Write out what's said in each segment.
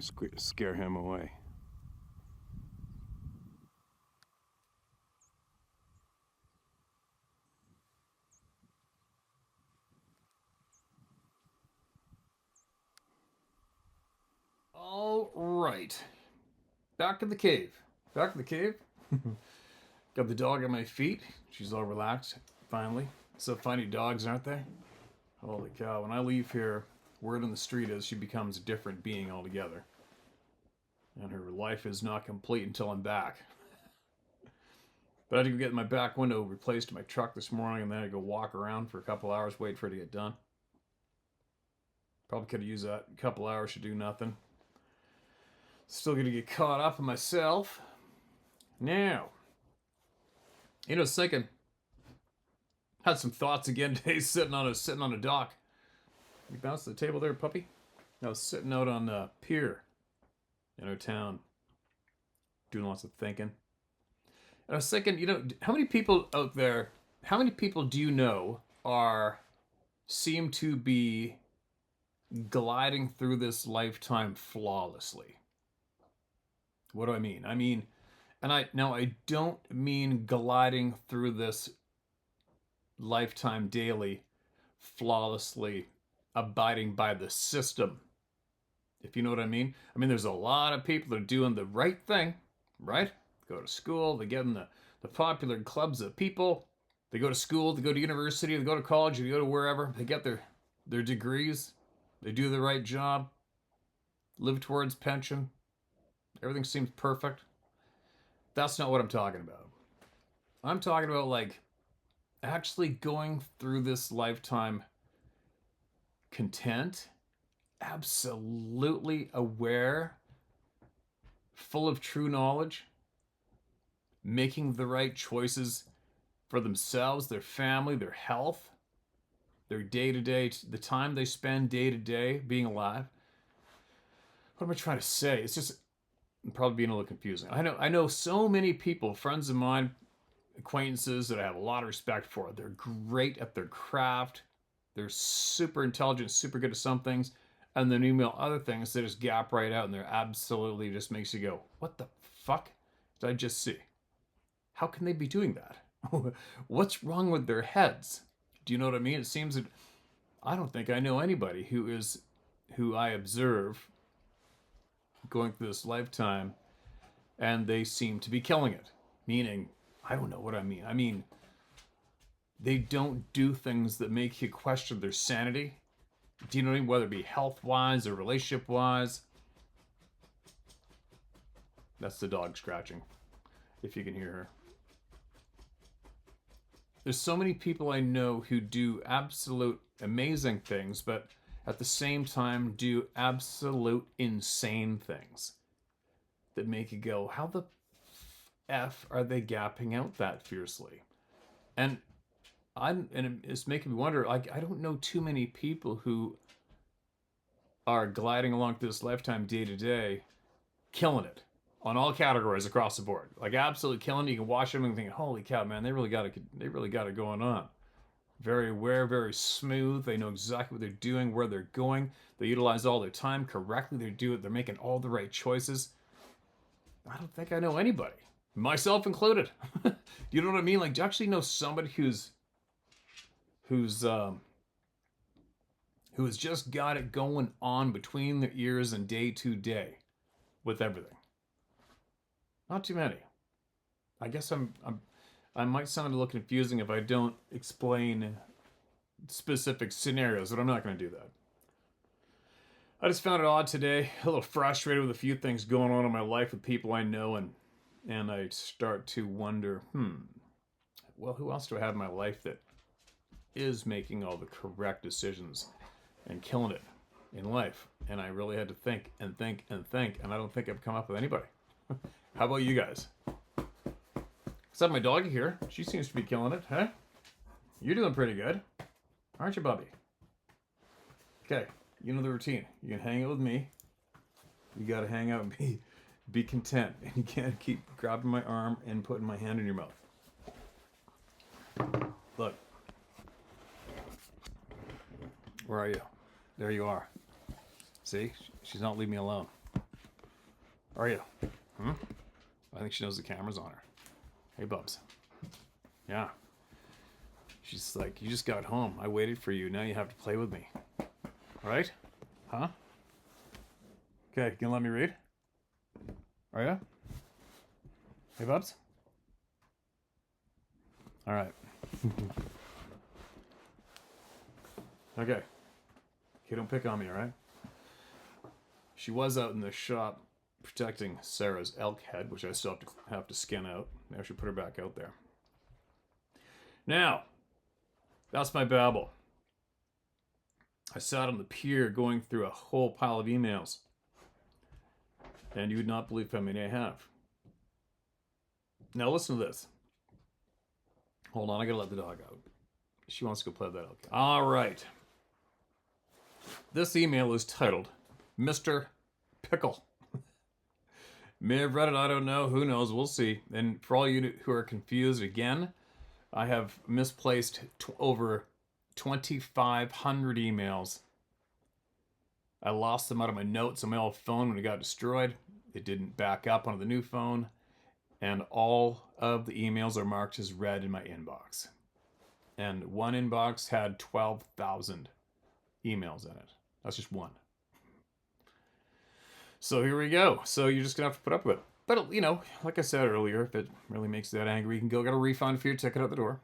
and scare him away. All right. Back in the cave. Back in the cave. Got the dog at my feet. She's all relaxed, finally. So funny dogs, aren't they? Holy cow. When I leave here, word on the street is she becomes a different being altogether. And her life is not complete until I'm back. But I had to go get my back window replaced in my truck this morning, and then I had to go walk around for a couple hours, wait for it to get done. Probably could have used that couple hours to do nothing. Still gonna get caught up in myself. Now, you know, thinking, had some thoughts again today, sitting on a dock. You bounced the table there, puppy? I was sitting out on the pier in our town, doing lots of thinking. And I was thinking, you know, how many people out there, how many people do you know seem to be gliding through this lifetime flawlessly? What do I mean? I mean, I don't mean gliding through this lifetime daily flawlessly, abiding by the system, if you know what I mean. I mean, there's a lot of people that are doing the right thing, right? Go to school, they get in the popular clubs of people, they go to school, they go to university, they go to college, they go to wherever, they get their degrees, they do the right job, live towards pension, everything seems perfect. That's not what I'm talking about. I'm talking about, like, actually going through this lifetime content, absolutely aware, full of true knowledge, making the right choices for themselves, their family, their health, their day-to-day, the time they spend day-to-day being alive. What am I trying to say? It's just, I'm probably being a little confusing. I know so many people, friends of mine, acquaintances that I have a lot of respect for. They're great at their craft. They're super intelligent, super good at some things. And then email other things that just gap right out, and they're absolutely just makes you go, what the fuck did I just see? How can they be doing that? What's wrong with their heads? Do you know what I mean? It seems that I don't think I know anybody who I observe going through this lifetime and they seem to be killing it. Meaning, I don't know what I mean. I mean, they don't do things that make you question their sanity. Do you know what I mean? Whether it be health-wise or relationship-wise. That's the dog scratching, if you can hear her. There's so many people I know who do absolute amazing things, but at the same time do absolute insane things that make you go, how the F are they gapping out that fiercely? And it's making me wonder, like, I don't know too many people who are gliding along through this lifetime day to day, killing it on all categories across the board. Like, absolutely killing it. You can watch them and think, holy cow, man, they really got it going on. Very aware, very smooth. They know exactly what they're doing, where they're going. They utilize all their time correctly. They're making all the right choices. I don't think I know anybody, myself included. You know what I mean? Like, do you actually know somebody who's just got it going on between their ears and day to day with everything? Not too many. I guess I might sound a little confusing if I don't explain specific scenarios, but I'm not going to do that. I just found it odd today, a little frustrated with a few things going on in my life with people I know, and I start to wonder, well, who else do I have in my life that is making all the correct decisions and killing it in life? And I really had to think and think and think, and I don't think I've come up with anybody. How about you guys? Except my doggy here. She seems to be killing it, huh? You're doing pretty good. Aren't you, Bubby? Okay, you know the routine. You can hang out with me. You gotta hang out and be content. And you can't keep grabbing my arm and putting my hand in your mouth. Look. Where are you? There you are. See? She's not leaving me alone. Are you? Hmm? I think she knows the camera's on her. Hey, Bubs. Yeah. She's like, you just got home. I waited for you. Now you have to play with me. Right? Huh? Okay, you gonna let me read? Are you? Hey, Bubs? All right. Okay. Okay, don't pick on me, all right? She was out in the shop protecting Sarah's elk head, which I still have to skin out. Now I should put her back out there. Now, that's my babble. I sat on the pier going through a whole pile of emails. And you would not believe how many I have. Now listen to this. Hold on, I gotta let the dog out. She wants to go play with that elk. All right. This email is titled, Mr. Pickle. May have read it, I don't know. Who knows? We'll see. And for all you who are confused, again, I have misplaced over 2,500 emails. I lost them out of my notes on my old phone when it got destroyed. It didn't back up onto the new phone. And all of the emails are marked as read in my inbox. And one inbox had 12,000 emails in it. That's just one. So here we go. So you're just going to have to put up with it. But, you know, like I said earlier, if it really makes you that angry, you can go get a refund for your ticket out the door.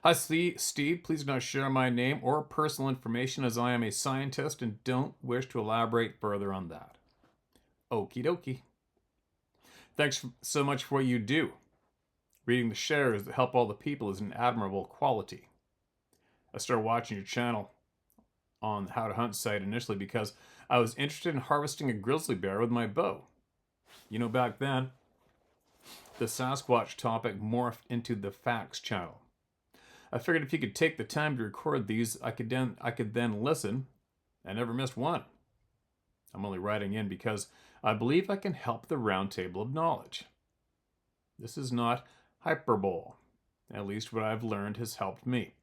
Hi, Steve. Please do not share my name or personal information as I am a scientist and don't wish to elaborate further on that. Okie dokie. Thanks so much for what you do. Reading the shares that help all the people is an admirable quality. I started watching your channel on the How to Hunt site initially because I was interested in harvesting a grizzly bear with my bow. You know, back then, the Sasquatch topic morphed into the facts channel. I figured if you could take the time to record these, I could then listen. I never missed one. I'm only writing in because I believe I can help the round table of knowledge. This is not hyperbole. At least what I've learned has helped me.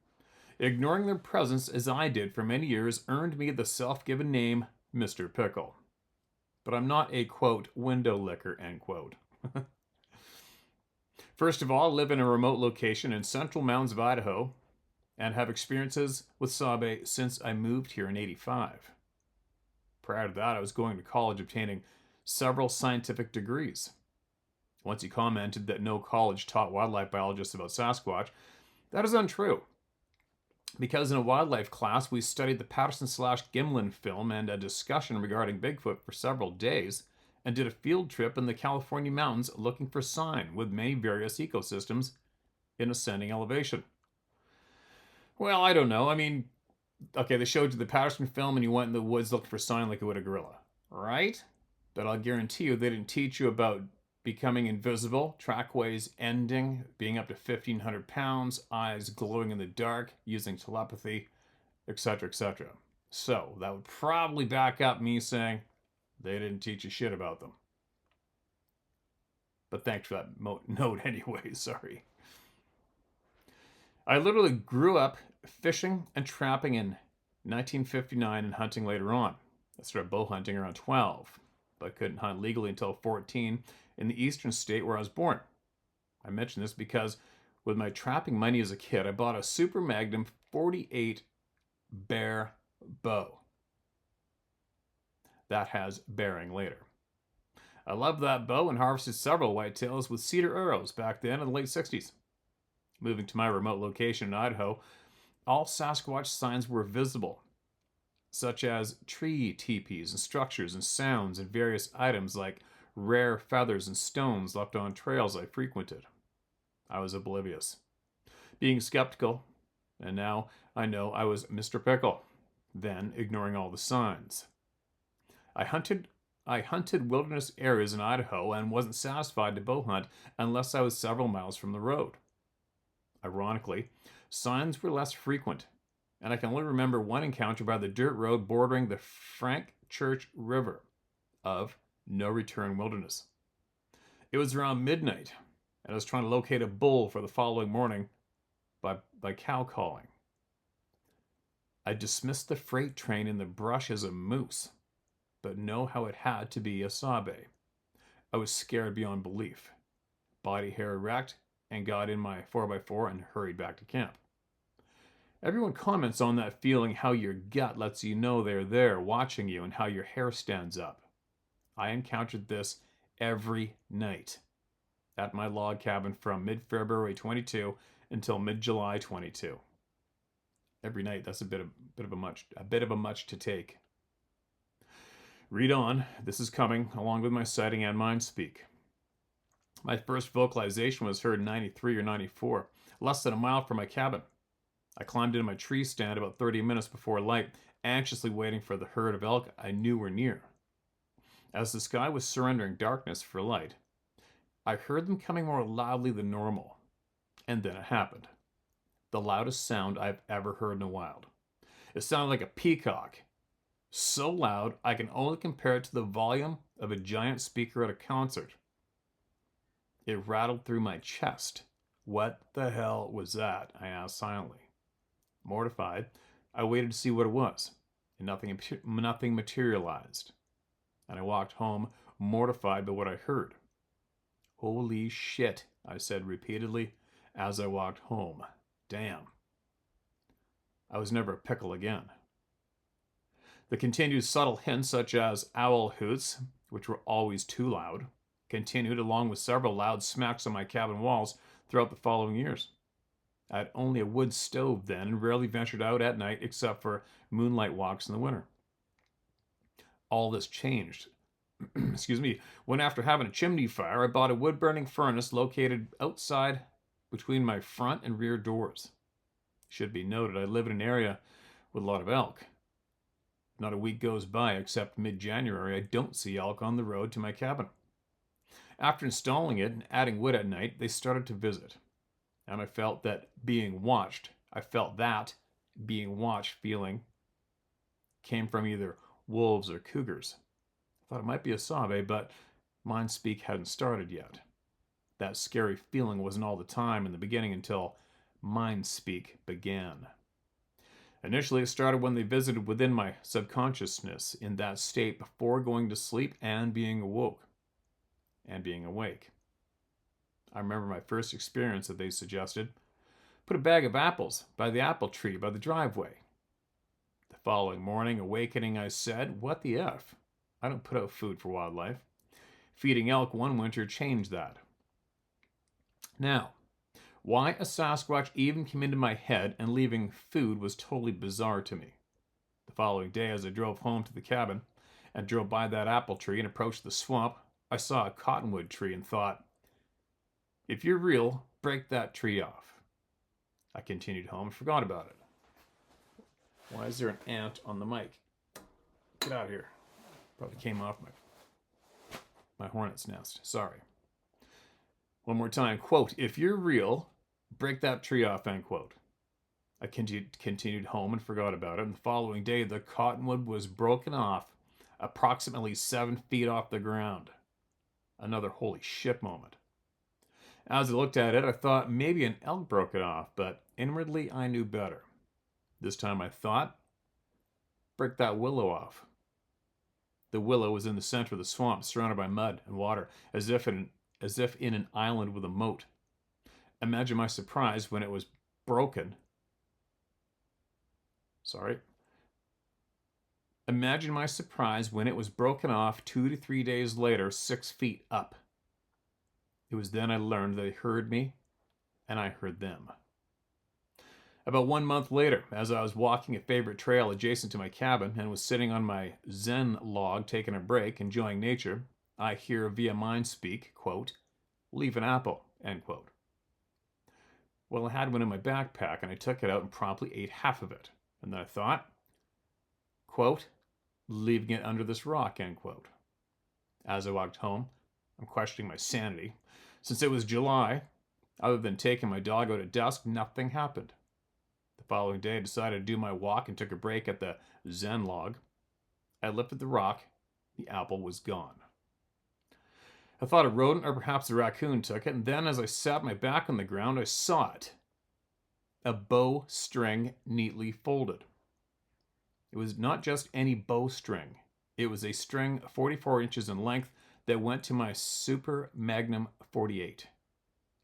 Ignoring their presence as I did for many years earned me the self-given name Mr. Pickle. But I'm not a, quote, window licker, end quote. First of all, I live in a remote location in central mountains of Idaho and have experiences with Sabe since I moved here in '85. Prior to that, I was going to college obtaining several scientific degrees. Once he commented that no college taught wildlife biologists about Sasquatch, that is untrue. Because in a wildlife class, we studied the Patterson/Gimlin film and a discussion regarding Bigfoot for several days, and did a field trip in the California mountains looking for sign with many various ecosystems in ascending elevation. Well, I don't know. I mean, okay, they showed you the Patterson film and you went in the woods looking for sign like you would a gorilla, right? But I'll guarantee you they didn't teach you about becoming invisible, trackways ending, being up to 1,500 pounds, eyes glowing in the dark, using telepathy, etc., etc. So that would probably back up me saying they didn't teach you shit about them. But thanks for that note anyway, sorry. I literally grew up fishing and trapping in 1959 and hunting later on. I started bow hunting around 12, but couldn't hunt legally until 14 in the eastern state where I was born. I mention this because with my trapping money as a kid, I bought a Super Magnum 48 bear bow. That has bearing later. I loved that bow and harvested several whitetails with cedar arrows back then in the late 60s. Moving to my remote location in Idaho, all Sasquatch signs were visible, such as tree teepees and structures and sounds and various items like rare feathers and stones left on trails I frequented. I was oblivious, being skeptical, and now I know I was Mr. Pickle, then ignoring all the signs. I hunted wilderness areas in Idaho and wasn't satisfied to bow hunt unless I was several miles from the road. Ironically, signs were less frequent, and I can only remember one encounter by the dirt road bordering the Frank Church River of No Return Wilderness. It was around midnight, and I was trying to locate a bull for the following morning by cow calling. I dismissed the freight train in the brush as a moose. but know how it had to be a sabe. I was scared beyond belief. Body hair erect, and got in my 4x4 and hurried back to camp. Everyone comments on that feeling, how your gut lets you know they're there watching you, and how your hair stands up. I encountered this every night at my log cabin from mid-February 22 until mid-July 22. Every night. That's a bit of a much to take. Read on. This is coming along with my sighting and mind speak. My first vocalization was heard in 93 or 94, less than a mile from my cabin. I climbed into my tree stand about 30 minutes before light, anxiously waiting for the herd of elk I knew were near. As the sky was surrendering darkness for light, I heard them coming more loudly than normal. And then it happened. The loudest sound I've ever heard in a wild. It sounded like a peacock. So loud, I can only compare it to the volume of a giant speaker at a concert. It rattled through my chest. What the hell was that? I asked silently. Mortified, I waited to see what it was, and nothing materialized. And I walked home, mortified by what I heard. Holy shit, I said repeatedly as I walked home. Damn. I was never a pickle again. The continued subtle hints, such as owl hoots, which were always too loud, continued along with several loud smacks on my cabin walls throughout the following years. I had only a wood stove then and rarely ventured out at night except for moonlight walks in the winter. All this changed. When after having a chimney fire, I bought a wood-burning furnace located outside between my front and rear doors. Should be noted, I live in an area with a lot of elk. Not a week goes by except mid-January I don't see elk on the road to my cabin. After installing it and adding wood at night, they started to visit. And I felt that being watched feeling came from either wolves or cougars. I thought it might be a sabe, but mind speak hadn't started yet. That scary feeling wasn't all the time in the beginning until mind speak began. Initially, it started when they visited within my subconsciousness in that state before going to sleep and being awake. I remember my first experience that they suggested. Put a bag of apples by the apple tree by the driveway. The following morning, awakening, I said, what the F? I don't put out food for wildlife. Feeding elk one winter changed that. Now, why a Sasquatch even came into my head and leaving food was totally bizarre to me. The following day, as I drove home to the cabin and drove by that apple tree and approached the swamp, I saw a cottonwood tree and thought, if you're real, break that tree off. I continued home and forgot about it. Why is there an ant on the mic? Get out of here. Probably came off my hornet's nest. Sorry. One more time. Quote, if you're real, break that tree off, end quote. I continued home and forgot about it. And the following day, the cottonwood was broken off approximately 7 feet off the ground. Another holy shit moment. As I looked at it, I thought maybe an elk broke it off, but inwardly I knew better. This time I thought, break that willow off. The willow was in the center of the swamp, surrounded by mud and water, as if in an island with a moat. Imagine my surprise when it was broken. Imagine my surprise when it was broken off 2 to 3 days later, 6 feet up. It was then I learned they heard me, and I heard them. About 1 month later, as I was walking a favorite trail adjacent to my cabin and was sitting on my Zen log taking a break, enjoying nature, I hear via mind speak, quote, leave an apple, end quote. Well, I had one in my backpack and I took it out and promptly ate half of it. And then I thought, quote, leaving it under this rock, end quote. As I walked home, I'm questioning my sanity. Since it was July, other than taking my dog out at dusk, nothing happened. The following day, I decided to do my walk and took a break at the Zen log. I lifted the rock. The apple was gone. I thought a rodent or perhaps a raccoon took it, and then as I sat my back on the ground, I saw it. A bowstring neatly folded. It was not just any bowstring. It was a string 44 inches in length that went to my Super Magnum 48.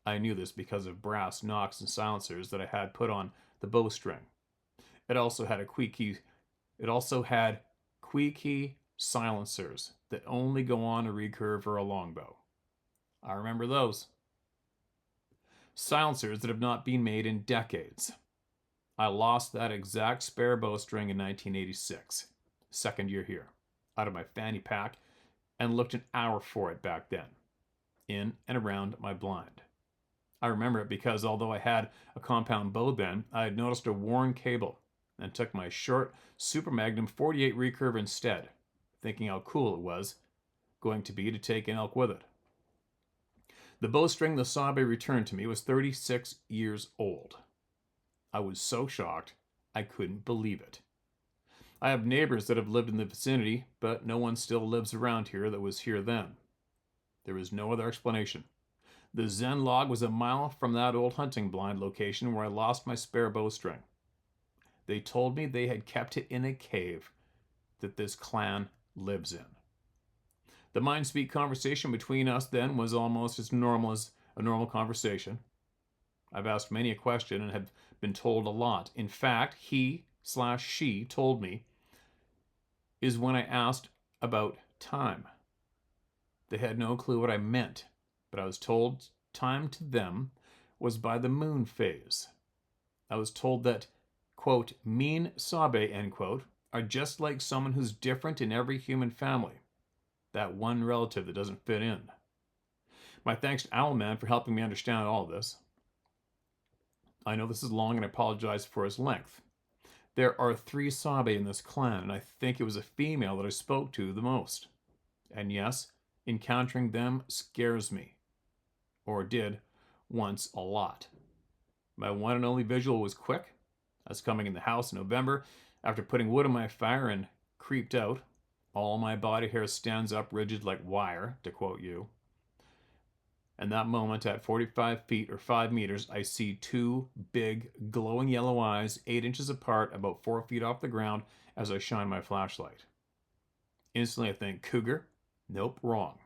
I knew this because of brass knocks and silencers that I had put on the bowstring. It also had squeaky silencers that only go on a recurve or a longbow. I remember those. Silencers that have not been made in decades. I lost that exact spare bowstring in 1986, second year here, out of my fanny pack, and looked an hour for it back then, in and around my blind. I remember it because although I had a compound bow then, I had noticed a worn cable and took my short Super Magnum 48 recurve instead, thinking how cool it was going to be to take an elk with it. The bowstring the Sabe returned to me was 36 years old. I was so shocked, I couldn't believe it. I have neighbors that have lived in the vicinity, but no one still lives around here that was here then. There is no other explanation. The Zen log was a mile from that old hunting blind location where I lost my spare bowstring. They told me they had kept it in a cave that this clan lives in. The mind-speak conversation between us then was almost as normal as a normal conversation. I've asked many a question and have been told a lot. In fact, he/she told me is when I asked about time. They had no clue what I meant, but I was told time to them was by the moon phase. I was told that, quote, mean Sabe, end quote, are just like someone who's different in every human family. That one relative that doesn't fit in. My thanks to Owlman for helping me understand all of this. I know this is long and I apologize for its length. There are 3 Sabe in this clan, and I think it was a female that I spoke to the most. And yes, encountering them scares me. Or did, once a lot. My one and only visual was quick. I was coming in the house in November after putting wood on my fire and creeped out. All my body hair stands up rigid like wire, to quote you. And that moment at 45 feet or 5 meters, I see 2 big glowing yellow eyes 8 inches apart about 4 feet off the ground as I shine my flashlight. Instantly I think, cougar? Nope, wrong.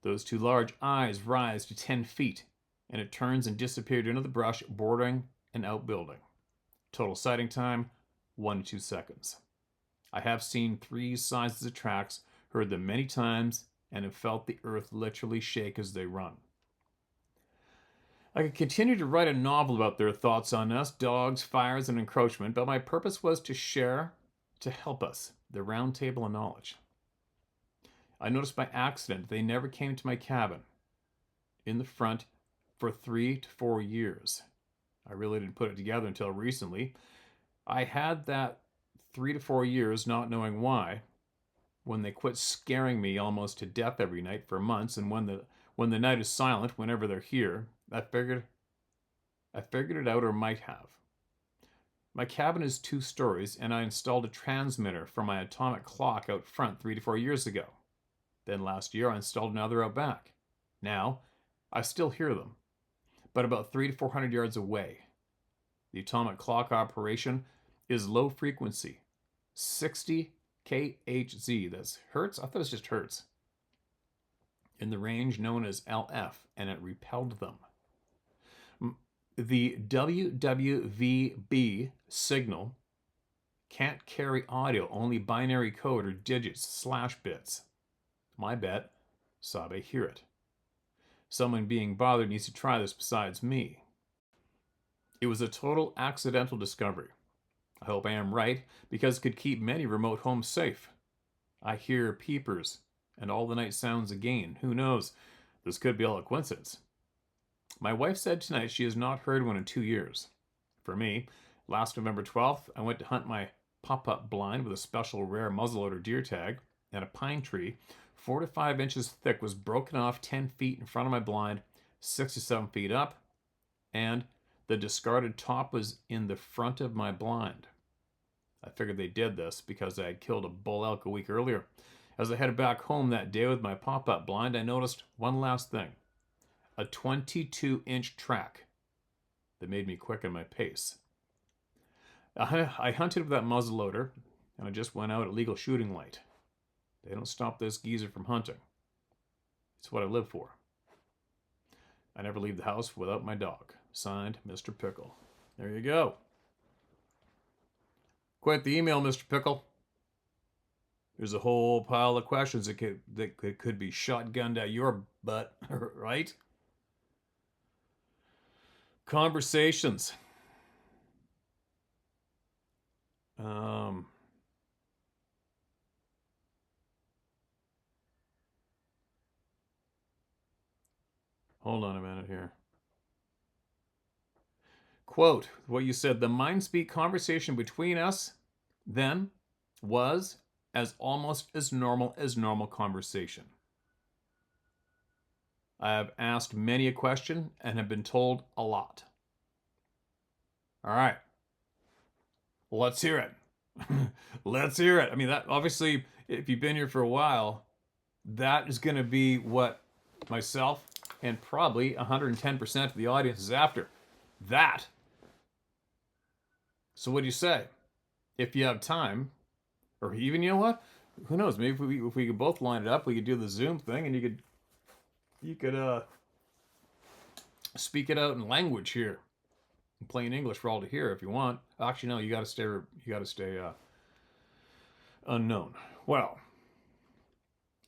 Those 2 large eyes rise to 10 feet and it turns and disappeared into the brush bordering an outbuilding. Total sighting time, 1 to 2 seconds. I have seen 3 sizes of tracks, heard them many times, and have felt the earth literally shake as they run. I could continue to write a novel about their thoughts on us, dogs, fires, and encroachment, but my purpose was to share, to help us, the round table of knowledge. I noticed by accident they never came to my cabin in the front for 3 to 4 years. I really didn't put it together until recently. I had that 3 to 4 years not knowing why, when they quit scaring me almost to death every night for months, and when the night is silent whenever they're here, I figured it out, or might have. My cabin is 2 stories, and I installed a transmitter for my atomic clock out front 3 to 4 years ago. Then last year I installed another out back. Now, I still hear them, but about 300 to 400 yards away. The atomic clock operation is low frequency, 60 kHz, that's hertz? I thought it was just hertz. In the range known as LF, and it repelled them. The WWVB signal can't carry audio, only binary code or digits / bits. My bet, Sabe hear it. Someone being bothered needs to try this besides me. It was a total accidental discovery. I hope I am right, because it could keep many remote homes safe. I hear peepers and all the night sounds again. Who knows? This could be all a coincidence. My wife said tonight she has not heard one in 2 years. For me, last November 12th, I went to hunt my pop-up blind with a special rare muzzleloader deer tag, and a pine tree 4 to 5 inches thick was broken off 10 feet in front of my blind, 6 to 7 feet up, and the discarded top was in the front of my blind. I figured they did this because I had killed a bull elk a week earlier. As I headed back home that day with my pop-up blind, I noticed one last thing. A 22-inch track that made me quicken my pace. I hunted with that muzzleloader, and I just went out at legal shooting light. They don't stop this geezer from hunting. It's what I live for. I never leave the house without my dog. Signed, Mr. Pickle. There you go. Quite the email, Mr. Pickle. There's a whole pile of questions that could be shotgunned at your butt, right? Conversations. Hold on a minute here. Quote, what you said, the mind-speak conversation between us then was as almost as normal conversation. I have asked many a question and have been told a lot. All right. Let's hear it. Let's hear it. I mean, that obviously, if you've been here for a while, that is going to be what myself and probably 110% of the audience is after. That. So what do you say? If you have time, or even, you know what? Who knows? Maybe if we could both line it up, we could do the Zoom thing, and you could speak it out in language here, in plain English for all to hear if you want. Actually, no, you got to stay unknown. Well,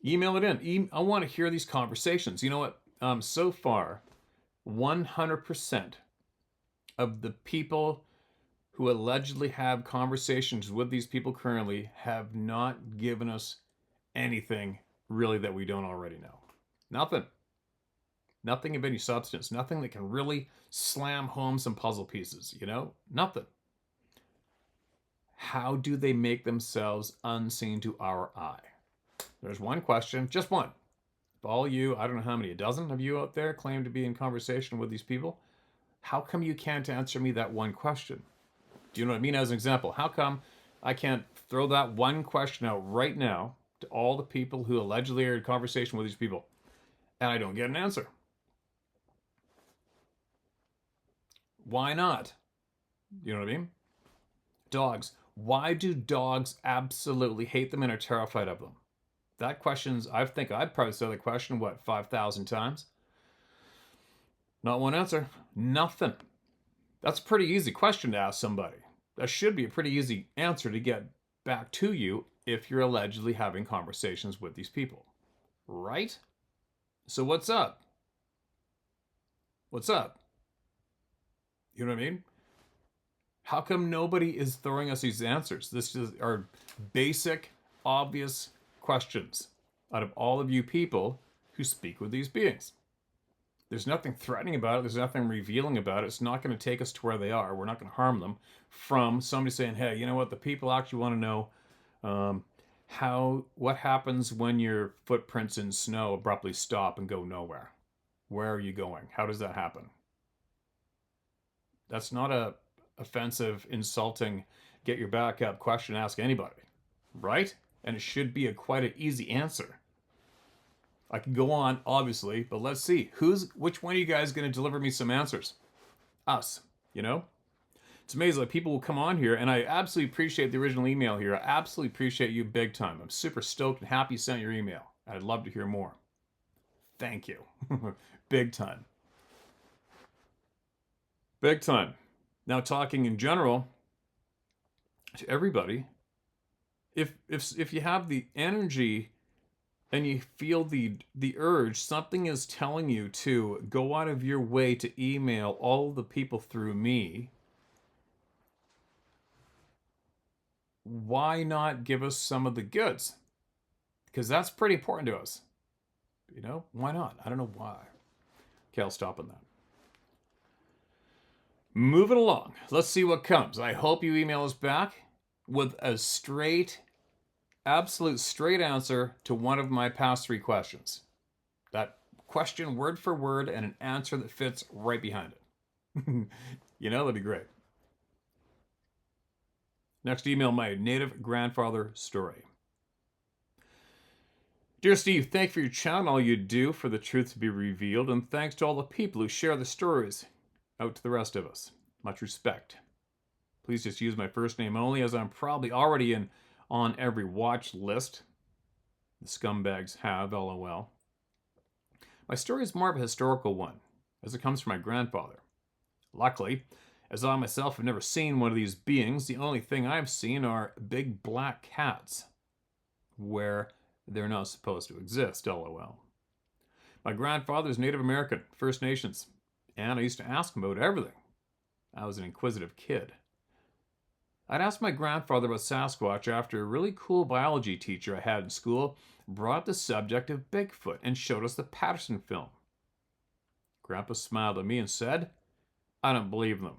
email it in. I want to hear these conversations. You know what? So far, 100% of the people who allegedly have conversations with these people currently have not given us anything really that we don't already know. Nothing. Nothing of any substance. Nothing that can really slam home some puzzle pieces, you know? Nothing. How do they make themselves unseen to our eye? There's one question, just one. If all you, I don't know how many, a dozen of you out there claim to be in conversation with these people, how come you can't answer me that one question? Do you know what I mean? As an example, how come I can't throw that one question out right now to all the people who allegedly are in conversation with these people, and I don't get an answer? Why not? You know what I mean? Dogs. Why do dogs absolutely hate them and are terrified of them? That question's, I think I'd probably say the question, 5,000 times? Not one answer. Nothing. That's a pretty easy question to ask somebody. That should be a pretty easy answer to get back to you if you're allegedly having conversations with these people. Right? So what's up? What's up? You know what I mean? How come nobody is throwing us these answers? This is our basic, obvious questions out of all of you people who speak with these beings. There's nothing threatening about it. There's nothing revealing about it. It's not going to take us to where they are. We're not going to harm them from somebody saying, hey, you know what? The people actually want to know what happens when your footprints in snow abruptly stop and go nowhere. Where are you going? How does that happen? That's not a offensive, insulting, get your back up question to ask anybody, right? And it should be quite an easy answer. I can go on, obviously, but let's see. Which one of you guys is going to deliver me some answers? Us, you know? It's amazing. Like, people will come on here, and I absolutely appreciate the original email here. I absolutely appreciate you big time. I'm super stoked and happy you sent your email. I'd love to hear more. Thank you. Big time. Big time. Now, talking in general to everybody, if you have the energy and you feel the urge, something is telling you to go out of your way to email all the people through me, why not give us some of the goods? Because that's pretty important to us. You know, why not? I don't know why. Okay, I'll stop on that. Moving along. Let's see what comes. I hope you email us back with a absolute straight answer to one of my past 3 questions. That question word for word and an answer that fits right behind it. You know, that'd be great. Next email, my native grandfather story. Dear Steve, thank you for your channel and all you do for the truth to be revealed, and thanks to all the people who share the stories out to the rest of us. Much respect. Please just use my first name only, as I'm probably already on every watch list. The scumbags have, lol. My story is more of a historical one, as it comes from my grandfather. Luckily, as I myself have never seen one of these beings, the only thing I've seen are big black cats, where they're not supposed to exist, lol. My grandfather's Native American, First Nations, and I used to ask him about everything. I was an inquisitive kid. I'd asked my grandfather about Sasquatch after a really cool biology teacher I had in school brought up the subject of Bigfoot and showed us the Patterson film. Grandpa smiled at me and said, "I don't believe them,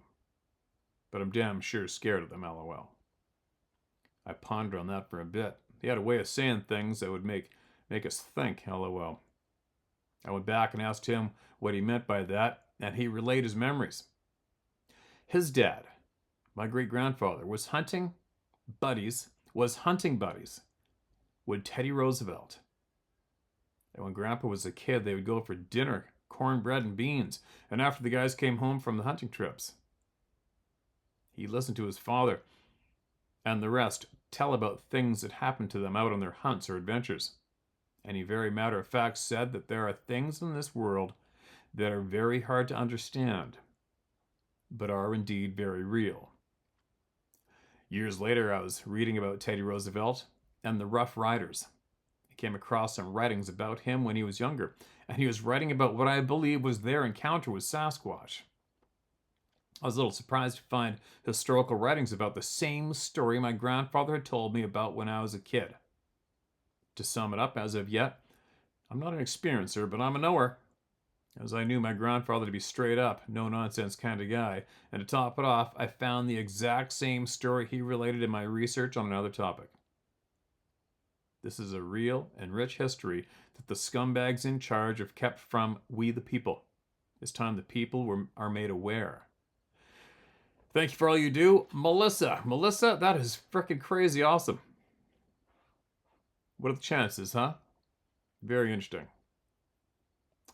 but I'm damn sure scared of them, lol." I pondered on that for a bit. He had a way of saying things that would make us think, lol. I went back and asked him what he meant by that, and he relayed his memories. His dad, my great-grandfather, was hunting buddies with Teddy Roosevelt. And when Grandpa was a kid, they would go for dinner, cornbread and beans, and after the guys came home from the hunting trips. He listened to his father and the rest tell about things that happened to them out on their hunts or adventures. And he very matter-of-fact said that there are things in this world that are very hard to understand, but are indeed very real. Years later, I was reading about Teddy Roosevelt and the Rough Riders. I came across some writings about him when he was younger, and he was writing about what I believe was their encounter with Sasquatch. I was a little surprised to find historical writings about the same story my grandfather had told me about when I was a kid. To sum it up, as of yet, I'm not an experiencer, but I'm a knower, as I knew my grandfather to be straight up, no-nonsense kind of guy, and to top it off, I found the exact same story he related in my research on another topic. This is a real and rich history that the scumbags in charge have kept from we the people. It's time the people are made aware. Thank you for all you do, Melissa. Melissa, that is freaking crazy awesome. What are the chances, huh? Very interesting.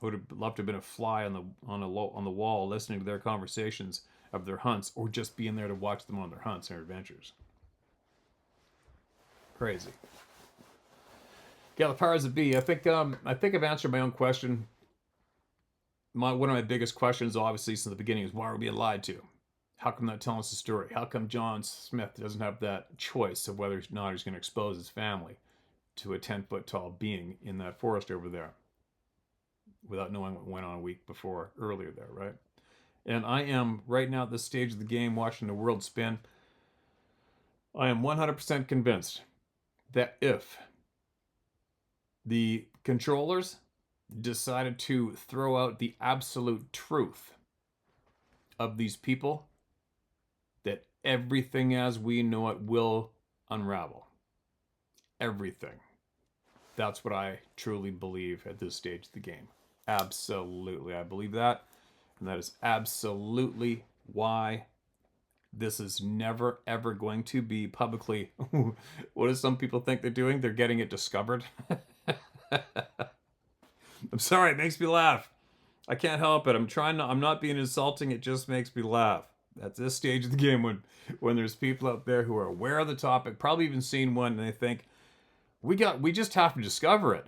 I would have loved to have been a fly on the wall listening to their conversations of their hunts, or just being there to watch them on their hunts and adventures. Crazy. Yeah, the powers that be. I think I've answered my own question. One of my biggest questions, obviously, since the beginning, is why are we being lied to? How come they're not telling us the story? How come John Smith doesn't have that choice of whether or not he's going to expose his family to a 10-foot tall being in that forest over there, without knowing what went on a week before, earlier there, right? And I am, right now at this stage of the game, watching the world spin, I am 100% convinced that if the controllers decided to throw out the absolute truth of these people, that everything as we know it will unravel. Everything. That's what I truly believe at this stage of the game. Absolutely, I believe that. And that is absolutely why this is never, ever going to be publicly... What do some people think they're doing? They're getting it discovered. I'm sorry, it makes me laugh. I can't help it. I'm not being insulting. It just makes me laugh. At this stage of the game, when there's people out there who are aware of the topic, probably even seen one, and they think, we just have to discover it.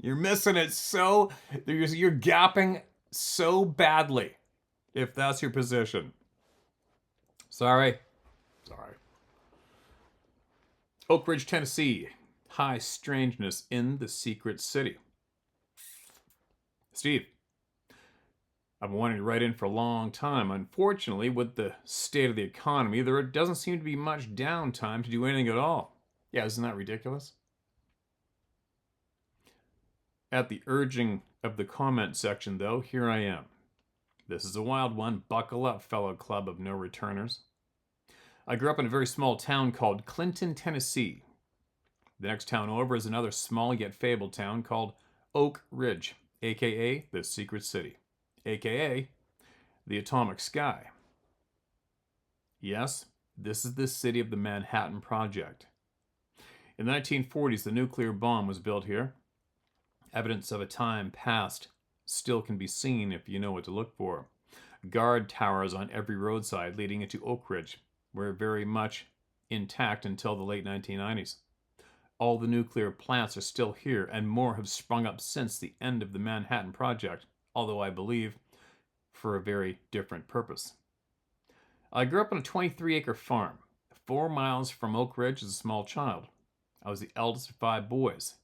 You're missing it so... You're gapping so badly, if that's your position. Sorry. Oak Ridge, Tennessee. High strangeness in the secret city. Steve, I've been wanting to write in for a long time. Unfortunately, with the state of the economy, there doesn't seem to be much downtime to do anything at all. Yeah, isn't that ridiculous? At the urging of the comment section, though, here I am. This is a wild one. Buckle up, fellow club of no returners. I grew up in a very small town called Clinton, Tennessee. The next town over is another small yet fabled town called Oak Ridge, a.k.a. the Secret City, a.k.a. the Atomic Sky. Yes, this is the city of the Manhattan Project. In the 1940s, the nuclear bomb was built here. Evidence of a time past still can be seen if you know what to look for. Guard towers on every roadside leading into Oak Ridge were very much intact until the late 1990s. All the nuclear plants are still here, and more have sprung up since the end of the Manhattan Project, although I believe for a very different purpose. I grew up on a 23-acre farm, 4 miles from Oak Ridge as a small child. I was the eldest of 5 boys.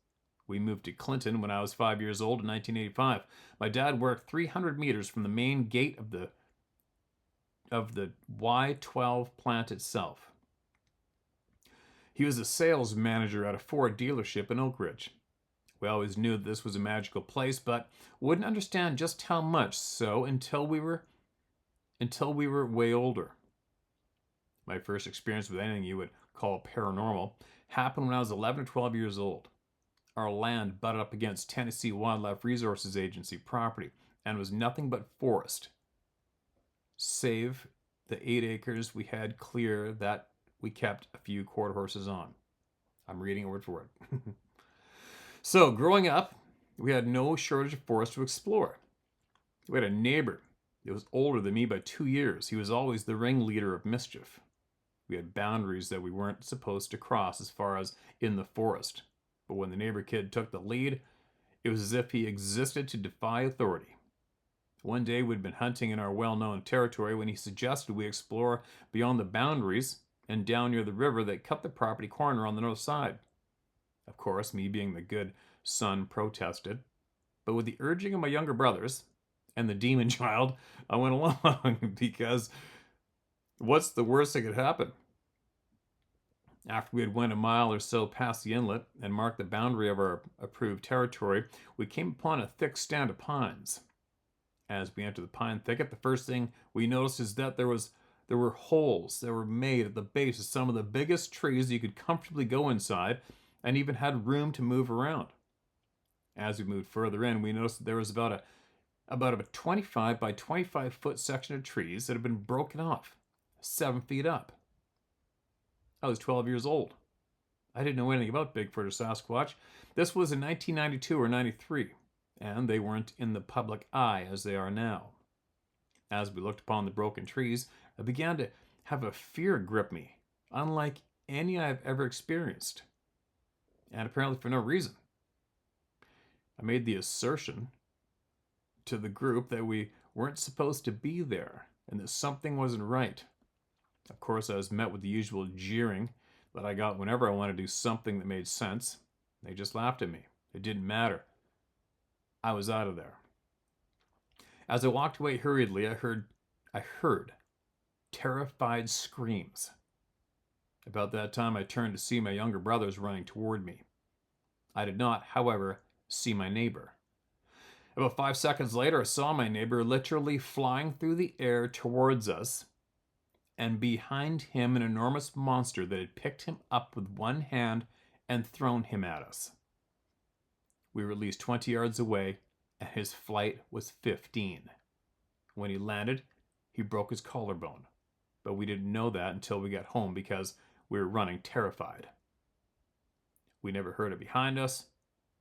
We moved to Clinton when I was 5 years old in 1985. My dad worked 300 meters from the main gate of the Y12 plant itself. He was a sales manager at a Ford dealership in Oak Ridge. We always knew that this was a magical place, but wouldn't understand just how much so until we were way older. My first experience with anything you would call paranormal happened when I was 11 or 12 years old. Our land butted up against Tennessee Wildlife Resources Agency property and was nothing but forest, save the 8 acres we had clear that we kept a few quarter horses on. I'm reading it word for word. So, growing up, we had no shortage of forest to explore. We had a neighbor that was older than me by 2 years. He was always the ringleader of mischief. We had boundaries that we weren't supposed to cross as far as in the forest. But when the neighbor kid took the lead, it was as if he existed to defy authority. One day we'd been hunting in our well-known territory when he suggested we explore beyond the boundaries and down near the river that cut the property corner on the north side. Of course, me being the good son protested, but with the urging of my younger brothers and the demon child, I went along because what's the worst that could happen? After we had went a mile or so past the inlet and marked the boundary of our approved territory, we came upon a thick stand of pines. As we entered the pine thicket, the first thing we noticed is that there were holes that were made at the base of some of the biggest trees you could comfortably go inside and even had room to move around. As we moved further in, we noticed that there was about a 25 by 25 foot section of trees that had been broken off, 7 feet up. I was 12 years old. I didn't know anything about Bigfoot or Sasquatch. This was in 1992 or 93, and they weren't in the public eye as they are now. As we looked upon the broken trees, I began to have a fear grip me, unlike any I've ever experienced, and apparently for no reason. I made the assertion to the group that we weren't supposed to be there and that something wasn't right. Of course, I was met with the usual jeering that I got whenever I wanted to do something that made sense. They just laughed at me. It didn't matter. I was out of there. As I walked away hurriedly, I heard terrified screams. About that time, I turned to see my younger brothers running toward me. I did not, however, see my neighbor. About 5 seconds later, I saw my neighbor literally flying through the air towards us, and behind him an enormous monster that had picked him up with one hand and thrown him at us. We were at least 20 yards away, and his flight was 15. When he landed, he broke his collarbone, but we didn't know that until we got home because we were running terrified. We never heard it behind us,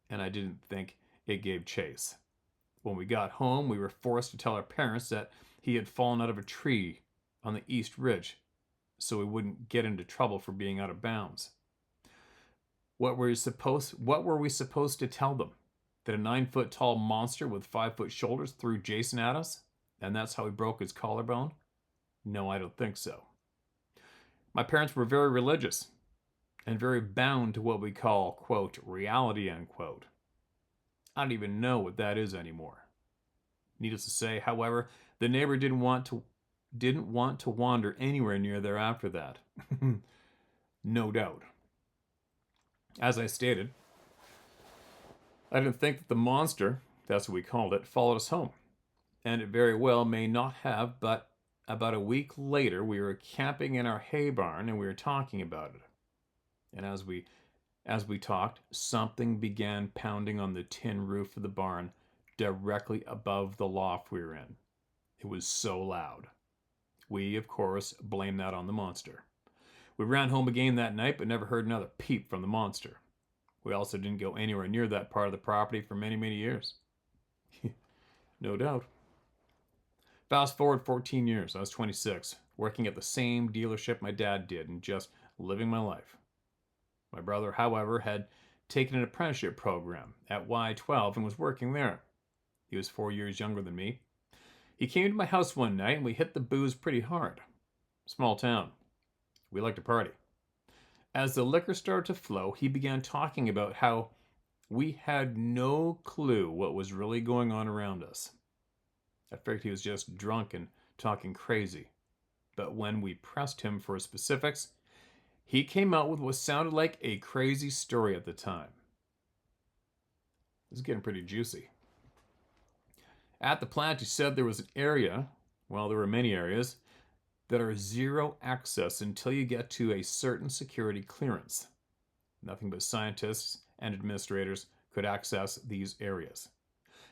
and I didn't think it gave chase. When we got home, we were forced to tell our parents that he had fallen out of a tree on the East Ridge, so we wouldn't get into trouble for being out of bounds. What were we supposed to tell them? That a 9-foot tall monster with 5-foot shoulders threw Jason at us, and that's how he broke his collarbone? No, I don't think so. My parents were very religious and very bound to what we call, quote, reality, end quote. I don't even know what that is anymore. Needless to say, however, the neighbor didn't want to wander anywhere near there after that. No doubt. As I stated, I didn't think that the monster, that's what we called it, followed us home. And it very well may not have, but about a week later, we were camping in our hay barn and we were talking about it. And as we talked, something began pounding on the tin roof of the barn directly above the loft we were in. It was so loud. We, of course, blamed that on the monster. We ran home again that night, but never heard another peep from the monster. We also didn't go anywhere near that part of the property for many, many years. No doubt. Fast forward 14 years, I was 26, working at the same dealership my dad did and just living my life. My brother, however, had taken an apprenticeship program at Y12 and was working there. He was 4 years younger than me. He came to my house one night and we hit the booze pretty hard. Small town. We like to party. As the liquor started to flow, he began talking about how we had no clue what was really going on around us. I figured he was just drunk and talking crazy. But when we pressed him for specifics, he came out with what sounded like a crazy story at the time. This is getting pretty juicy. At the plant, he said there was an area, well, there were many areas, that are zero access until you get to a certain security clearance. Nothing but scientists and administrators could access these areas.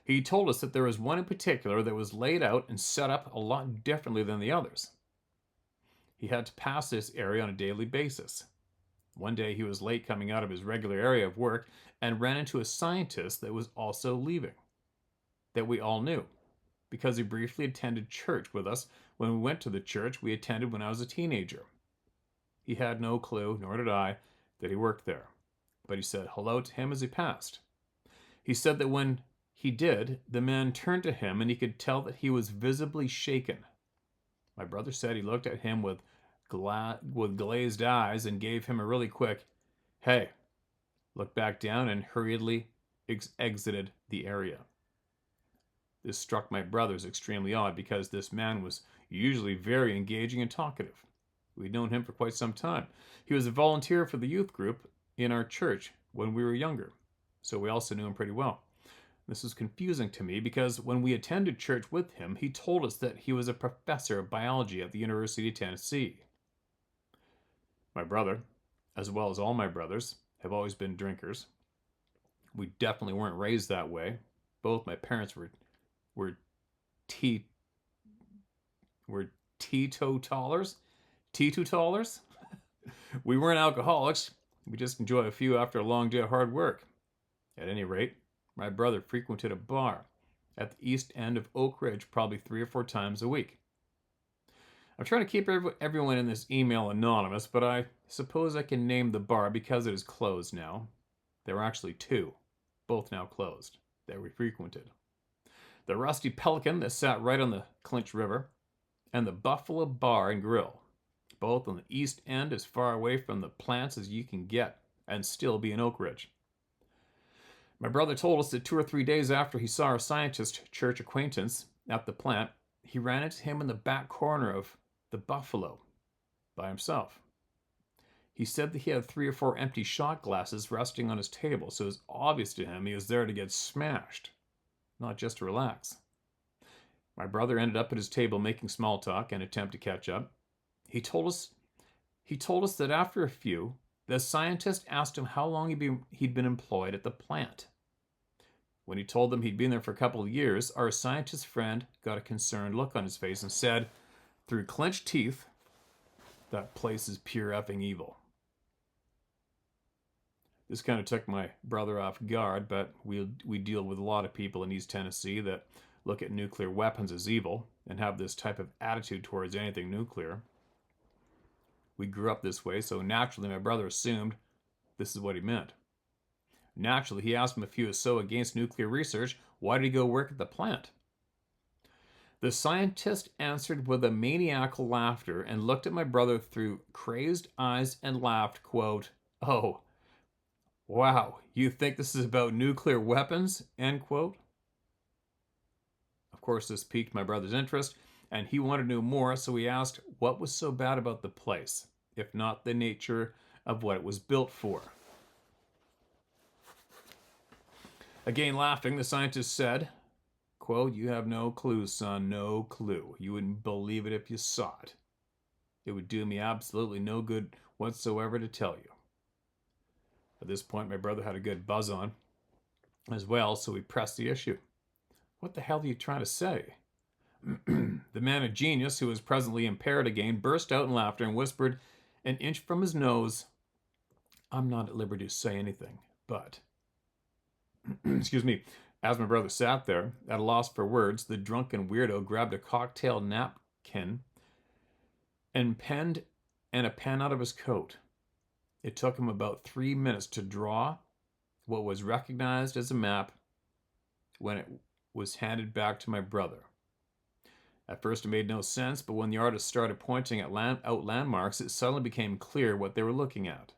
He told us that there was one in particular that was laid out and set up a lot differently than the others. He had to pass this area on a daily basis. One day he was late coming out of his regular area of work and ran into a scientist that was also leaving, that we all knew, because he briefly attended church with us when we went to the church we attended when I was a teenager. He had no clue, nor did I, that he worked there, but he said hello to him as he passed. He said that when he did, the man turned to him and he could tell that he was visibly shaken. My brother said he looked at him with glazed eyes and gave him a really quick, "Hey," looked back down and hurriedly exited the area. This struck my brother as extremely odd because this man was usually very engaging and talkative. We'd known him for quite some time. He was a volunteer for the youth group in our church when we were younger, so we also knew him pretty well. This was confusing to me because when we attended church with him, he told us that he was a professor of biology at the University of Tennessee. My brother, as well as all my brothers, have always been drinkers. We definitely weren't raised that way. Both my parents were teetotalers. Teetotalers? We weren't alcoholics. We just enjoy a few after a long day of hard work. At any rate, my brother frequented a bar at the east end of Oak Ridge probably 3 or 4 times a week. I'm trying to keep everyone in this email anonymous, but I suppose I can name the bar because it is closed now. There were actually 2, both now closed, that we frequented. The Rusty Pelican that sat right on the Clinch River, and the Buffalo Bar and Grill, both on the east end as far away from the plants as you can get and still be in Oak Ridge. My brother told us that 2 or 3 days after he saw our scientist church acquaintance at the plant, he ran into him in the back corner of the Buffalo by himself. He said that he had 3 or 4 empty shot glasses resting on his table, so it was obvious to him he was there to get smashed, not just to relax. My brother ended up at his table making small talk and attempt to catch up. He told us that after a few, the scientist asked him how long he'd been employed at the plant. When he told them he'd been there for a couple of years, our scientist friend got a concerned look on his face and said, through clenched teeth, "That place is pure effing evil." This kind of took my brother off guard, but we deal with a lot of people in East Tennessee that look at nuclear weapons as evil and have this type of attitude towards anything nuclear. We grew up this way, so naturally my brother assumed this is what he meant. Naturally, he asked him if he was so against nuclear research, why did he go work at the plant? The scientist answered with a maniacal laughter and looked at my brother through crazed eyes and laughed, quote, "Oh, wow, you think this is about nuclear weapons?" End quote. Of course, this piqued my brother's interest, and he wanted to know more, so he asked what was so bad about the place, if not the nature of what it was built for. Again laughing, the scientist said, quote, "You have no clue, son, no clue. You wouldn't believe it if you saw it. It would do me absolutely no good whatsoever to tell you." At this point, my brother had a good buzz on as well, so we pressed the issue. "What the hell are you trying to say?" The man of genius, who was presently impaired again, burst out in laughter and whispered an inch from his nose, "I'm not at liberty to say anything, but..." Excuse me. As my brother sat there, at a loss for words, the drunken weirdo grabbed a cocktail napkin and a pen out of his coat. It took him about 3 minutes to draw what was recognized as a map when it was handed back to my brother. At first it made no sense, but when the artist started pointing at out landmarks, it suddenly became clear what they were looking at.